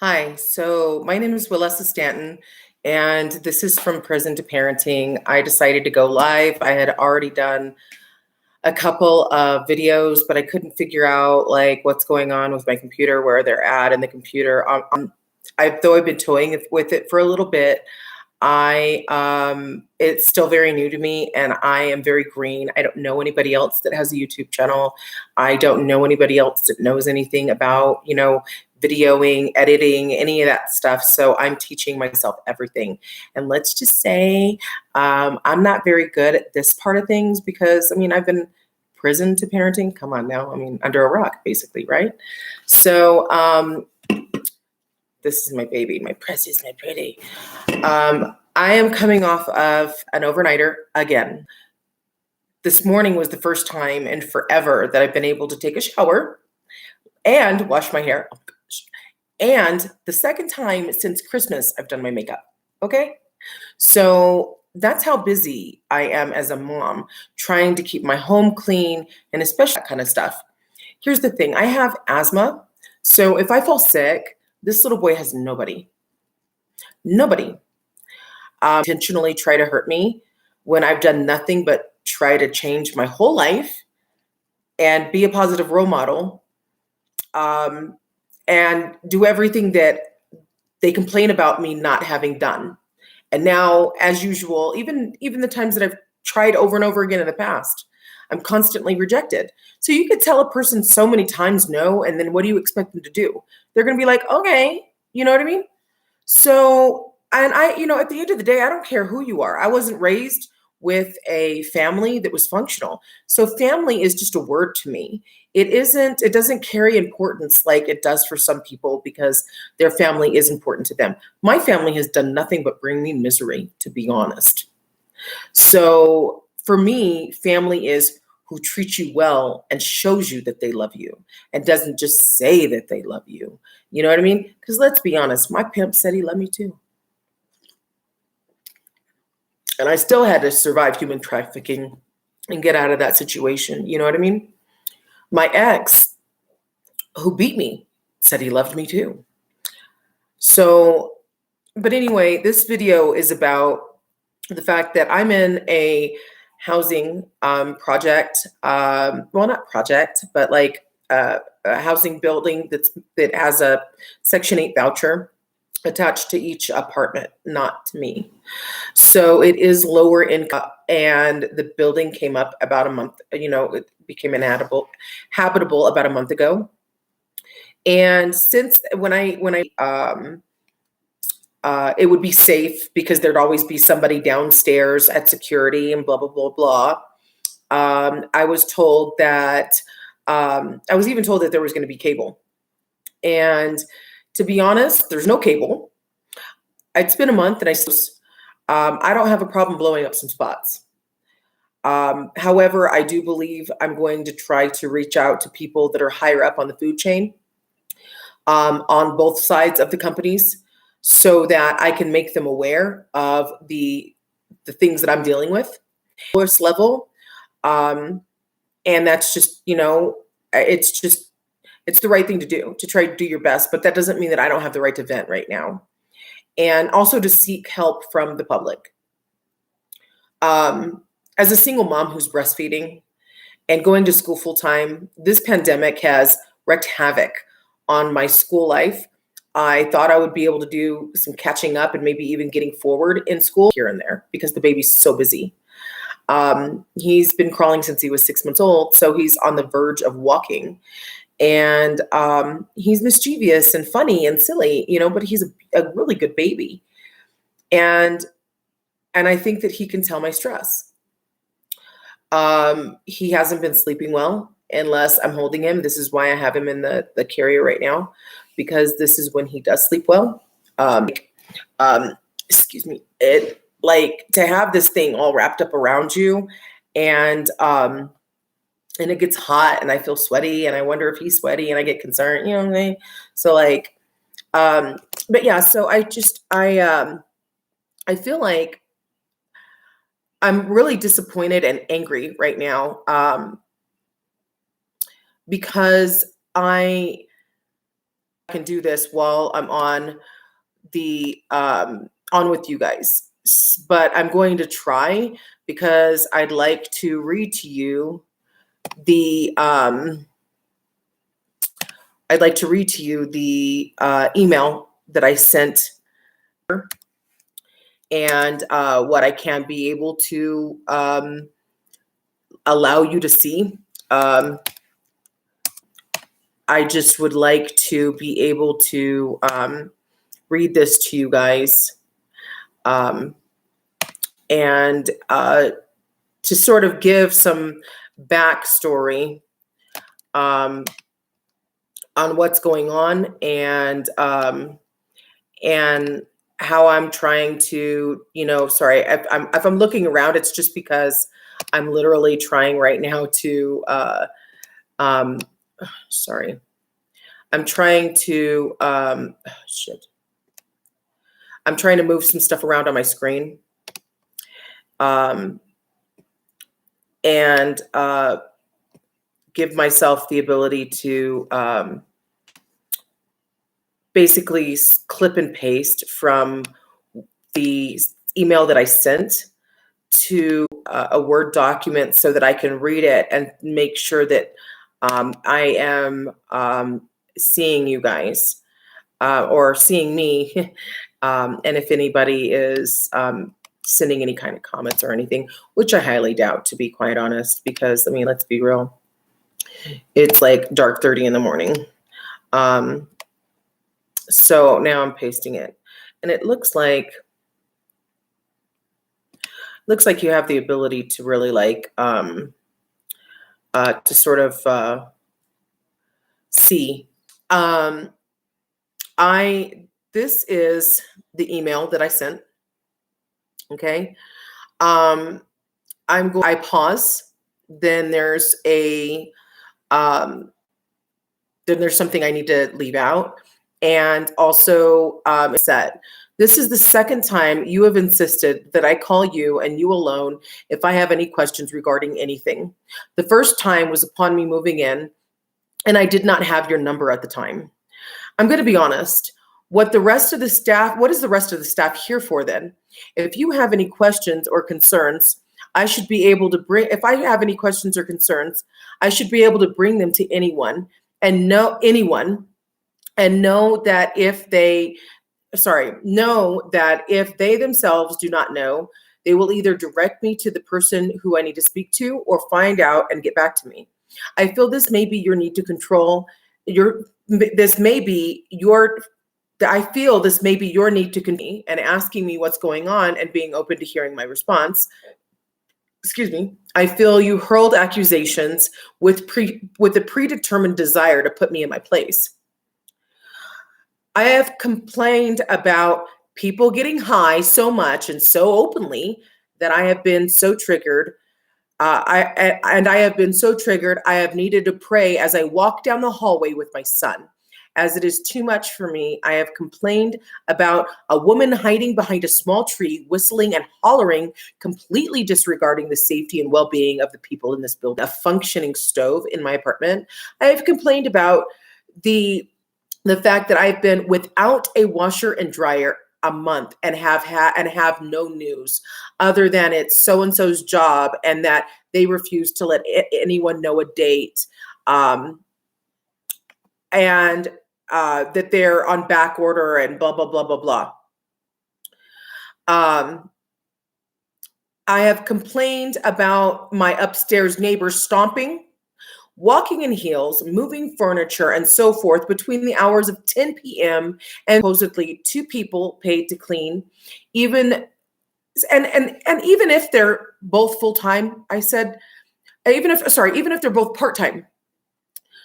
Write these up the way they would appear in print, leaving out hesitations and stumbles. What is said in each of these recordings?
Hi, so my name is Willessa Stanton, and this is From Prison to Parenting. I decided to go live. I had already done a couple of videos, but I couldn't figure out like what's going on with my computer, where they're at in the computer. Though I've been toying with it for a little bit, it's still very new to me, and I am very green. I don't know anybody else that has a YouTube channel. I don't know anybody else that knows anything about, videoing, editing, any of that stuff. So I'm teaching myself everything. And let's just say I'm not very good at this part of things because, I've been prison to parenting. Come on now. Under a rock, basically, right? So this is my baby. My precious, my pretty. I am coming off of an overnighter again. This morning was the first time in forever that I've been able to take a shower and wash my hair. Oh, gosh. And the second time since Christmas, I've done my makeup. Okay. So that's how busy I am as a mom, trying to keep my home clean and especially that kind of stuff. Here's the thing. I have asthma. So if I fall sick, this little boy has nobody. Intentionally try to hurt me when I've done nothing but try to change my whole life and be a positive role model, and do everything that they complain about me not having done. And now, as usual, even the times that I've tried over and over again in the past, I'm constantly rejected. So you could tell a person so many times no, and then what do you expect them to do? They're going to be like, okay, you know what I mean? So, and at the end of the day, I don't care who you are. I wasn't raised with a family that was functional. So family is just a word to me. It doesn't carry importance like it does for some people because their family is important to them. My family has done nothing but bring me misery, to be honest. So for me, family is who treats you well and shows you that they love you and doesn't just say that they love you. You know what I mean? Because let's be honest, my pimp said he loved me too. And I still had to survive human trafficking and get out of that situation. You know what I mean? My ex, who beat me, said he loved me too. So, but anyway, this video is about the fact that I'm in a housing project. Well, not project, but like a housing building that has a Section 8 voucher attached to each apartment, not to me. So it is lower income, and the building came up about a month, it became habitable about a month ago. And since when I it would be safe because there'd always be somebody downstairs at security and blah, blah, blah, blah. I was told that, I was even told that there was going to be cable. And to be honest, there's no cable. It's been a month and I don't have a problem blowing up some spots. However, I do believe I'm going to try to reach out to people that are higher up on the food chain, on both sides of the companies, so that I can make them aware of the things that I'm dealing with, lowest level. And that's just, it's the right thing to do, to try to do your best, but that doesn't mean that I don't have the right to vent right now. And also to seek help from the public. As a single mom who's breastfeeding and going to school full time, this pandemic has wreaked havoc on my school life. I thought I would be able to do some catching up and maybe even getting forward in school here and there because the baby's so busy. He's been crawling since he was 6 months old, so he's on the verge of walking. And he's mischievous and funny and silly, but he's a really good baby. And I think that he can tell my stress. He hasn't been sleeping well unless I'm holding him. This is why I have him in the carrier right now, because this is when he does sleep well. Excuse me. It like to have this thing all wrapped up around you, and it gets hot and I feel sweaty and I wonder if he's sweaty and I get concerned, you know what I mean? So like, but yeah, so I feel like I'm really disappointed and angry right now, because I I can do this while I'm on with you guys. But I'm going to try, because I'd like to read to you the email that I sent, and what I can be able to allow you to see. I just would like to be able to read this to you guys, and to sort of give some backstory on what's going on, and how I'm trying to, sorry, if I'm looking around, it's just because I'm literally trying right now to, sorry, I'm trying to, I'm trying to move some stuff around on my screen, and give myself the ability to basically clip and paste from the email that I sent to a Word document, so that I can read it and make sure that I am seeing you guys, or seeing me, and if anybody is sending any kind of comments or anything, which I highly doubt, to be quite honest, because, I mean, let's be real. It's like dark 30 in the morning. So now I'm pasting it, and it looks like you have the ability to really to sort of see. This is the email that I sent. Okay. I pause. Then there's then there's something I need to leave out. And also, it said, this is the second time you have insisted that I call you and you alone if I have any questions regarding anything. The first time was upon me moving in, and I did not have your number at the time. I'm going to be honest. What is the rest of the staff here for then? If you have any questions or concerns, I should be able to bring them to anyone, and know that if they themselves do not know, they will either direct me to the person who I need to speak to, or find out and get back to me. I feel this may be your need to control I feel this may be your need to continue and asking me what's going on and being open to hearing my response. Excuse me. I feel you hurled accusations with a predetermined desire to put me in my place. I have complained about people getting high so much and so openly that I have been so triggered. I have been so triggered, I have needed to pray as I walk down the hallway with my son. As it is too much for me, I have complained about a woman hiding behind a small tree, whistling and hollering, completely disregarding the safety and well-being of the people in this building. A functioning stove in my apartment. I have complained about the fact that I've been without a washer and dryer a month and have no news other than it's so-and-so's job, and that they refuse to let anyone know a date, and that they're on back order and blah, blah, blah, blah, blah. I have complained about my upstairs neighbors stomping, walking in heels, moving furniture, and so forth between the hours of 10 p.m. and supposedly 2 people paid to clean, even if they're both full-time. I said, even if they're both part-time.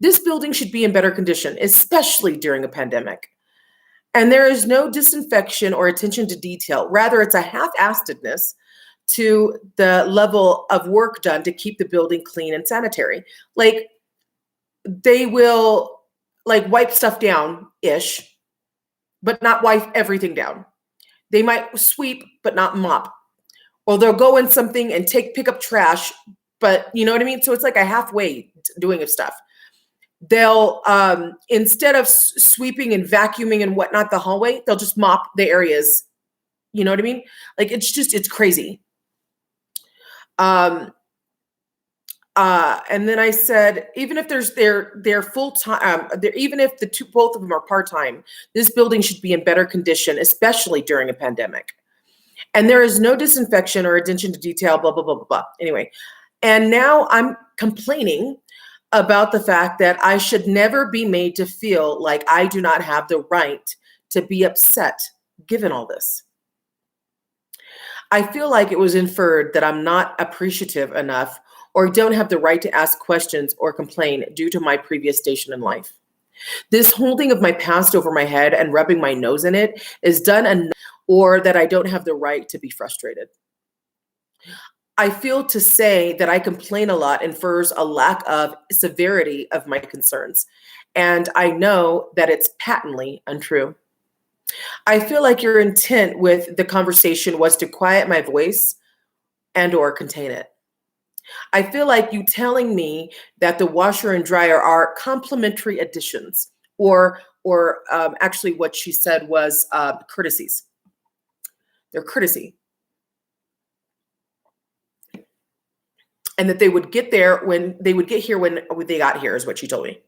This building should be in better condition, especially during a pandemic. And there is no disinfection or attention to detail. Rather, it's a half-assedness to the level of work done to keep the building clean and sanitary. Like, they will wipe stuff down-ish, but not wipe everything down. They might sweep, but not mop. Or they'll go in something and pick up trash, but you know what I mean? So it's like a halfway doing of stuff. they'll, instead of sweeping and vacuuming and whatnot the hallway, they'll just mop the areas. You know what I mean? Like, it's crazy. And then I said, even if they're full time, even if both of them are part time, this building should be in better condition, especially during a pandemic. And there is no disinfection or attention to detail, blah, blah, blah, blah, blah. Anyway, and now I'm complaining about the fact that I should never be made to feel like I do not have the right to be upset given all this. I feel like it was inferred that I'm not appreciative enough or don't have the right to ask questions or complain due to my previous station in life. This holding of my past over my head and rubbing my nose in it is done enough, or that I don't have the right to be frustrated. I feel to say that I complain a lot infers a lack of severity of my concerns, and I know that it's patently untrue. I feel like your intent with the conversation was to quiet my voice and or contain it. I feel like you telling me that the washer and dryer are complementary additions, or actually what she said was courtesies. They're courtesy. And that they would get here when they got here, is what she told me.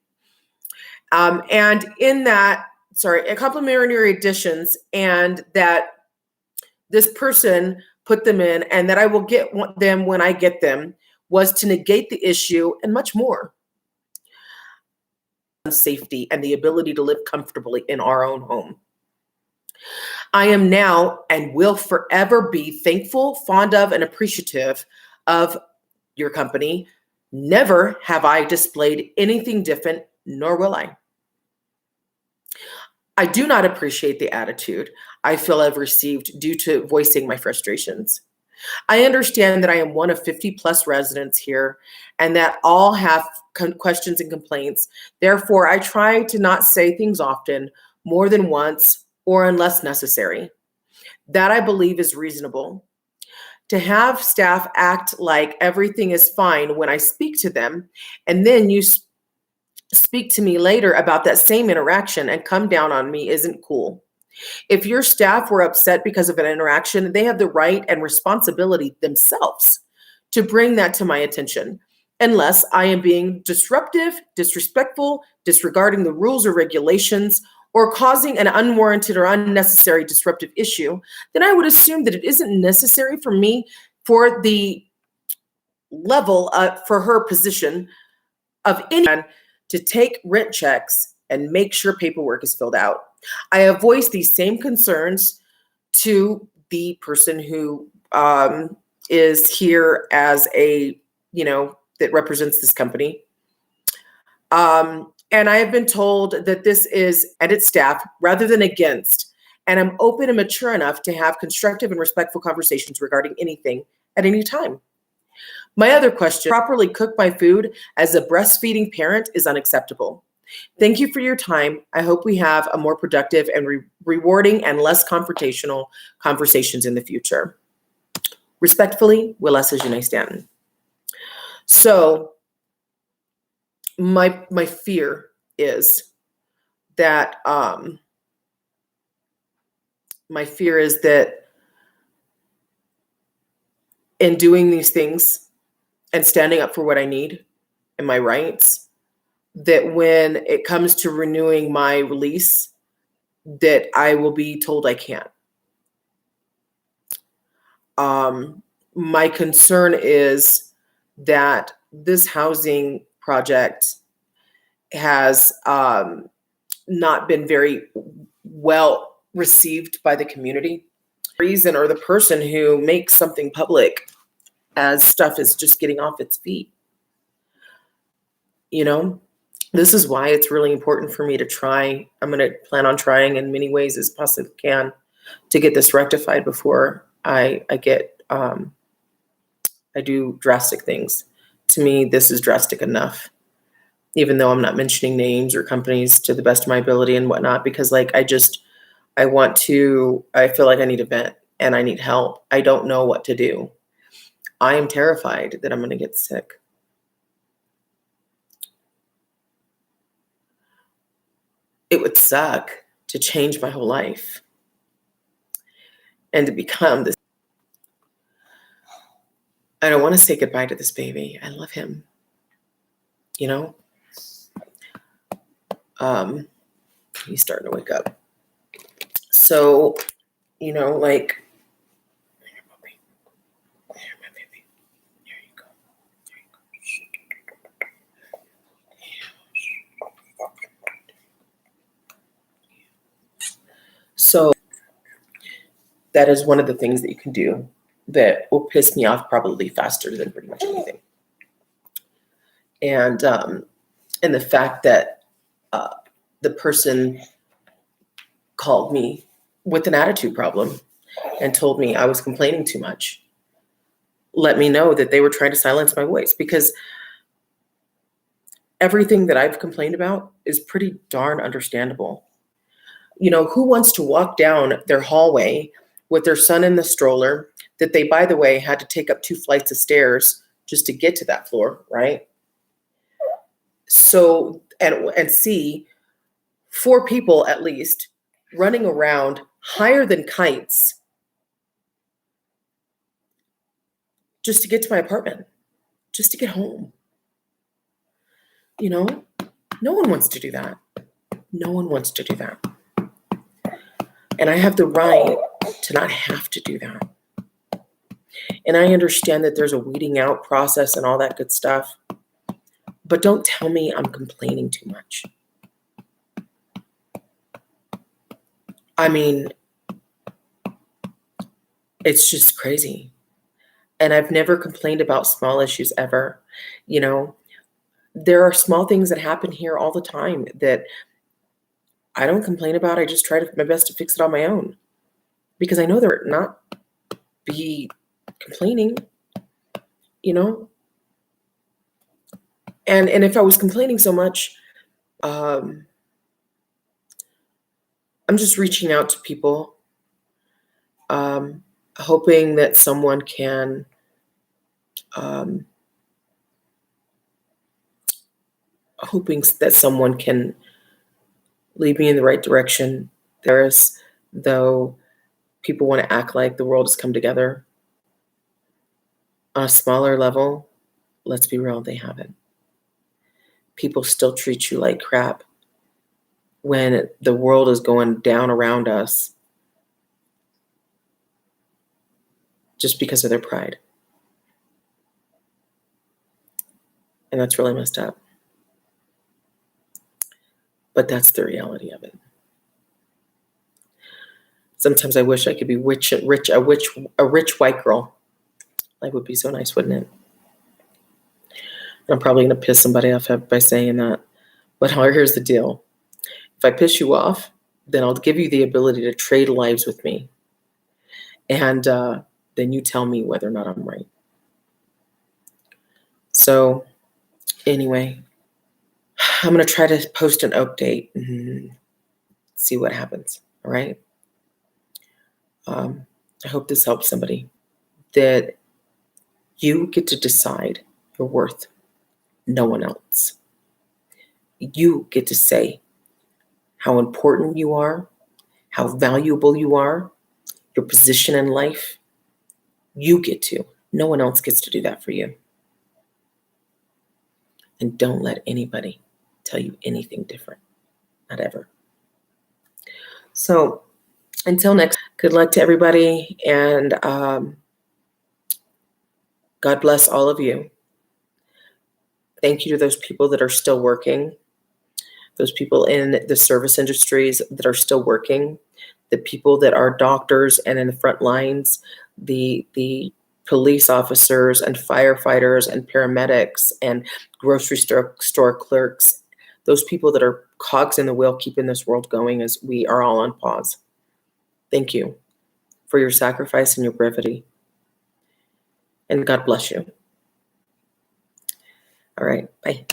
And in that, complementary additions, and that this person put them in, and that I will get them when I get them, was to negate the issue and much more. Safety and the ability to live comfortably in our own home. I am now and will forever be thankful, fond of, and appreciative of your company. Never have I displayed anything different, nor will I. I do not appreciate the attitude I feel I've received due to voicing my frustrations. I understand that I am one of 50 plus residents here and that all have questions and complaints. Therefore, I try to not say things often, more than once, or unless necessary. That I believe is reasonable. To have staff act like everything is fine when I speak to them, and then you speak to me later about that same interaction and come down on me, isn't cool. If your staff were upset because of an interaction, they have the right and responsibility themselves to bring that to my attention, unless I am being disruptive, disrespectful, disregarding the rules or regulations, or causing an unwarranted or unnecessary disruptive issue. Then I would assume that it isn't necessary for me, for the level for her position of anyone, to take rent checks and make sure paperwork is filled out. I have voiced these same concerns to the person who is here as a, that represents this company. And I have been told that this is at its staff rather than against. And I'm open and mature enough to have constructive and respectful conversations regarding anything at any time. My other question, properly cook my food as a breastfeeding parent is unacceptable. Thank you for your time. I hope we have a more productive and rewarding and less confrontational conversations in the future. Respectfully, Willessa Janae Stanton. So my fear is that in doing these things and standing up for what I need and my rights, that when it comes to renewing my release, that I will be told I can't. My concern is that this housing project has not been very well received by the community. Reason, or the person who makes something public as stuff is just getting off its feet. This is why it's really important for me to try. I'm going to plan on trying in many ways as possibly can to get this rectified before I do drastic things. To me, this is drastic enough, even though I'm not mentioning names or companies to the best of my ability and whatnot, because I feel like I need a vent and I need help. I don't know what to do. I am terrified that I'm going to get sick. it would suck to change my whole life and to become this. I don't want to say goodbye to this baby. I love him. You know, he's starting to wake up. So, you know, like, here, my baby. Here you go. There you go. So that is one of the things that you can do that will piss me off probably faster than pretty much anything. And the fact that the person called me with an attitude problem and told me I was complaining too much, let me know that they were trying to silence my voice, because everything that I've complained about is pretty darn understandable. You know, who wants to walk down their hallway with their son in the stroller that they, by the way, had to take up 2 flights of stairs just to get to that floor, right? So, and see 4 people at least running around higher than kites just to get to my apartment, just to get home. You know, no one wants to do that. No one wants to do that. And I have the right to not have to do that. And I understand that there's a weeding out process and all that good stuff, but don't tell me I'm complaining too much. I mean, it's just crazy. And I've never complained about small issues ever. You know, there are small things that happen here all the time that I don't complain about. I just try my best to fix it on my own, because I know they're not be complaining, you know. And if I was complaining so much, I'm just reaching out to people, hoping that someone can lead me in the right direction. Though people want to act like the world has come together, on a smaller level, let's be real, they haven't. People still treat you like crap when the world is going down around us just because of their pride. And that's really messed up. But that's the reality of it. Sometimes I wish I could be a rich white girl. Life would be so nice, wouldn't it? I'm probably going to piss somebody off by saying that. But here's the deal. If I piss you off, then I'll give you the ability to trade lives with me. And then you tell me whether or not I'm right. So anyway, I'm going to try to post an update and see what happens. All right. I hope this helps somebody, that you get to decide your worth, no one else. You get to say how important you are, how valuable you are, your position in life. You get to. No one else gets to do that for you. And don't let anybody tell you anything different. Not ever. So until next, good luck to everybody. And God bless all of you. Thank you to those people that are still working, those people in the service industries that are still working, the people that are doctors and in the front lines, the police officers and firefighters and paramedics and grocery store clerks, those people that are cogs in the wheel keeping this world going as we are all on pause. Thank you for your sacrifice and your brevity. And God bless you. All right, bye.